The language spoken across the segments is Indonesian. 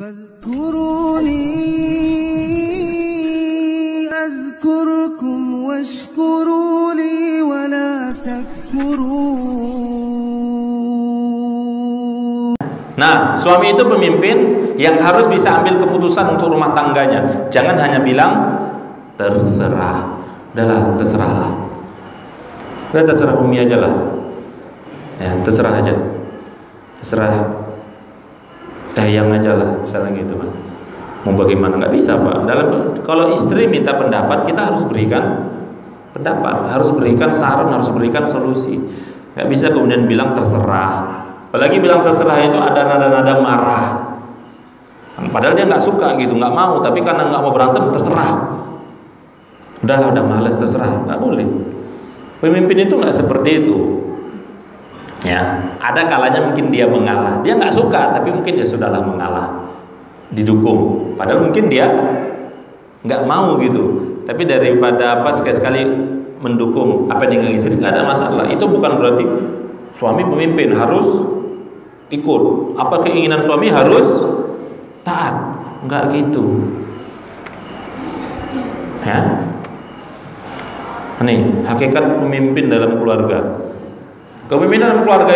فاذكروني أذكركم واشكروا لي ولا تكفرون. Nah, suami itu pemimpin yang harus bisa ambil keputusan untuk rumah tangganya. Jangan hanya bilang terserah. Udahlah, terserahlah. Udah terserah Umi aja lah. Ya, terserah aja. Terserah yang aja lah, misalnya gitu kan. Mau bagaimana, nggak bisa Pak. Kalau istri minta pendapat, kita harus berikan pendapat, harus berikan saran, harus berikan solusi. Nggak bisa kemudian bilang terserah. Apalagi bilang terserah itu ada nada-nada marah. Padahal dia nggak suka gitu, nggak mau, tapi karena nggak mau berantem terserah. Udah malas terserah, nggak boleh. Pemimpin itu nggak seperti itu. Ya, ada kalanya mungkin dia mengalah, dia nggak suka, tapi mungkin ya sudahlah mengalah, didukung. Padahal mungkin dia nggak mau gitu, tapi daripada sekali-sekali mendukung apa dengan istri, nggak ada masalah. Itu bukan berarti suami pemimpin harus ikut apa keinginan suami harus taat, nggak gitu. Ya, nih hakikat pemimpin dalam keluarga. Kepemimpinan keluarga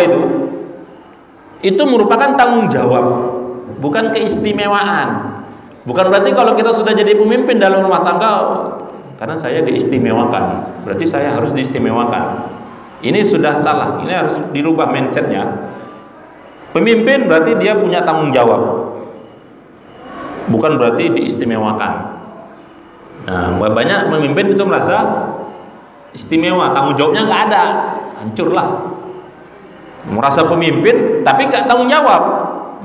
itu merupakan tanggung jawab, bukan keistimewaan. Bukan berarti kalau kita sudah jadi pemimpin dalam rumah tangga, karena saya diistimewakan, berarti saya harus diistimewakan. Ini sudah salah, ini harus dirubah mindsetnya. Pemimpin berarti dia punya tanggung jawab, bukan berarti diistimewakan. Nah, banyak pemimpin itu merasa istimewa, tanggung jawabnya nggak ada, hancurlah. Merasa pemimpin tapi nggak tanggung jawab,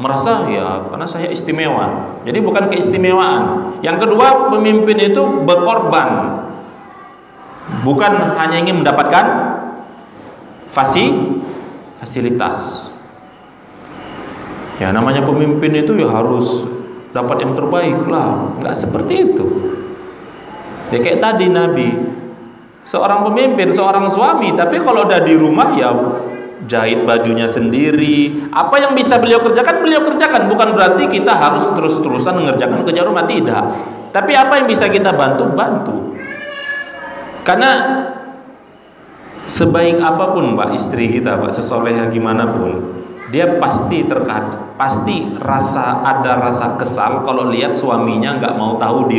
merasa ya karena saya istimewa, jadi bukan keistimewaan. Yang kedua, pemimpin itu berkorban, bukan hanya ingin mendapatkan fasilitas. Ya namanya pemimpin itu ya harus dapat yang terbaik lah, nggak seperti itu. Ya kayak tadi Nabi, seorang pemimpin, seorang suami, tapi kalau udah di rumah ya jahit bajunya sendiri. Apa yang bisa beliau kerjakan, bukan berarti kita harus terus-terusan mengerjakan kerja rumah, tidak. Tapi apa yang bisa kita bantu. Karena sebaik apapun Pak istri kita, Pak, sesoleha gimana pun, dia pasti ada rasa kesal kalau lihat suaminya nggak mau tahu di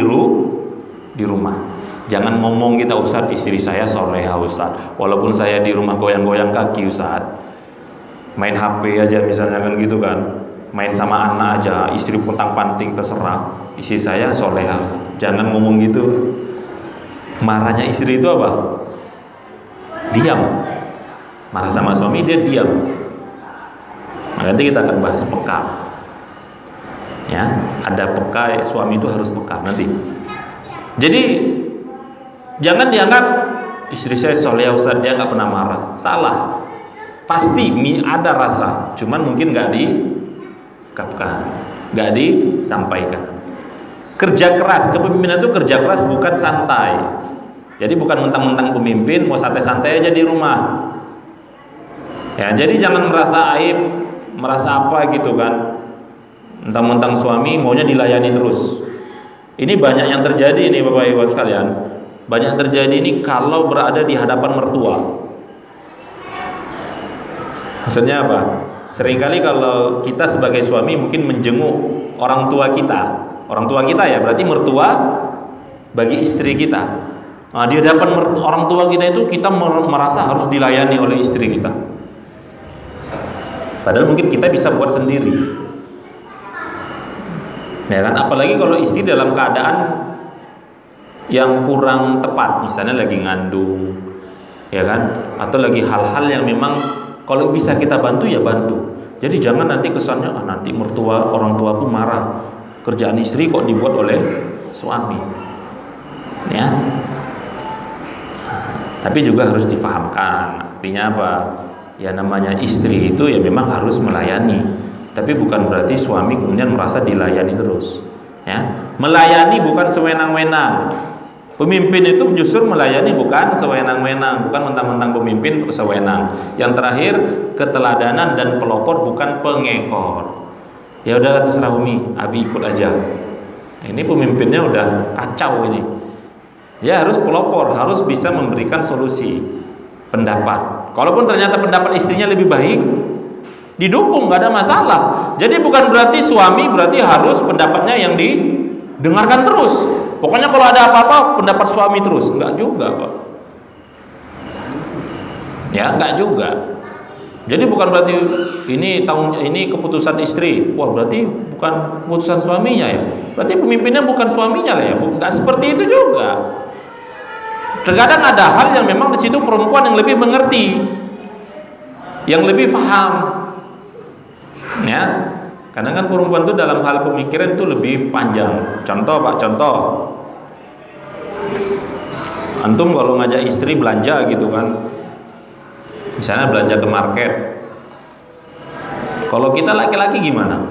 rumah. Jangan ngomong kita, Ustaz, istri saya soleha Ustaz, walaupun saya di rumah goyang-goyang kaki Ustaz, main HP aja misalnya kan gitu kan, main sama anak aja, istri puntang-panting terserah, istri saya soleha Ustaz. Jangan ngomong gitu. Marahnya istri itu apa? Diam. Marah sama suami dia diam. Nanti kita akan bahas peka. Ya, ada peka, suami itu harus peka nanti. Jadi jangan dianggap istri saya soleha Ustaz, dia nggak pernah marah. Salah. Pasti ada rasa, cuman mungkin nggak diungkapkan, nggak disampaikan. Kerja keras, kepemimpinan itu kerja keras, bukan santai. Jadi bukan mentang-mentang pemimpin mau santai-santai aja di rumah. Ya, jadi jangan merasa aib, merasa apa gitu kan. Mentang-mentang suami maunya dilayani terus. Ini banyak yang terjadi ini Bapak Ibu sekalian. Banyak terjadi ini kalau berada di hadapan mertua. Maksudnya apa? Seringkali kalau kita sebagai suami mungkin menjenguk orang tua kita ya, berarti mertua bagi istri kita. Nah, di hadapan orang tua kita itu kita merasa harus dilayani oleh istri kita. Padahal mungkin kita bisa buat sendiri. Ya kan? Apalagi kalau istri dalam keadaan yang kurang tepat, misalnya lagi ngandung, ya kan? Atau lagi hal-hal yang memang kalau bisa kita bantu ya bantu. Jadi jangan nanti kesannya nanti orang tuaku marah, kerjaan istri kok dibuat oleh suami. Ya. Tapi juga harus difahamkan, artinya apa? Ya namanya istri itu ya memang harus melayani, tapi bukan berarti suami kemudian merasa dilayani terus. Ya, melayani bukan sewenang-wenang. Pemimpin itu justru melayani bukan sewenang-wenang, bukan mentang-mentang pemimpin sewenang. Yang terakhir, keteladanan dan pelopor bukan pengekor. Ya udah terserah Umi, Abi ikut aja. Ini pemimpinnya udah kacau ini. Ya harus pelopor, harus bisa memberikan solusi, pendapat. Kalaupun ternyata pendapat istrinya lebih baik, didukung, nggak ada masalah. Jadi bukan berarti suami berarti harus pendapatnya yang didengarkan terus. Pokoknya kalau ada apa-apa pendapat suami terus, nggak juga Pak. Ya nggak juga. Jadi bukan berarti ini keputusan istri, wah berarti bukan keputusan suaminya ya. Berarti pemimpinnya bukan suaminya lah ya. Nggak seperti itu juga. Terkadang ada hal yang memang di situ perempuan yang lebih mengerti, yang lebih paham. Ya, kadang kan perempuan itu dalam hal pemikiran itu lebih panjang. Contoh Pak, contoh. Antum kalau ngajak istri belanja gitu kan, misalnya belanja ke market. Kalau kita laki-laki gimana?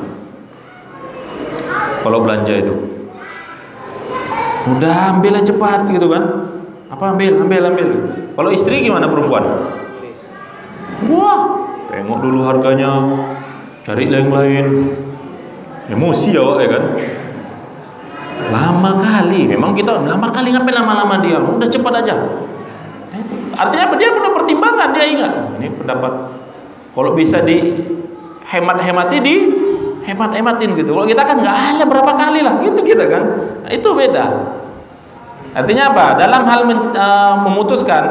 Kalau belanja itu, udah ambil aja cepat gitu kan? Apa ambil. Kalau istri gimana perempuan? Wah, tengok dulu harganya, cari yang lain. Emosi ya kan? Lama kali, memang kita lama kali, ngapain lama-lama dia? Udah cepat aja. Artinya apa? Dia punya pertimbangan, dia ingat. Ini pendapat. Kalau bisa dihemat-hematin, hemat-hematin gitu. Kalau kita kan nggak ada berapa kali lah, gitu kita kan. Nah, itu beda. Artinya apa? Dalam hal memutuskan,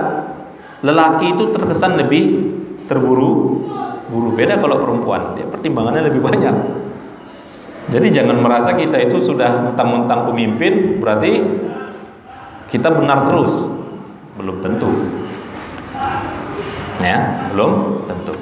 lelaki itu terkesan lebih terburu-buru. Beda kalau perempuan, dia pertimbangannya lebih banyak. Jadi jangan merasa kita itu sudah mentang-mentang pemimpin berarti kita benar terus. Belum tentu. Ya, belum tentu.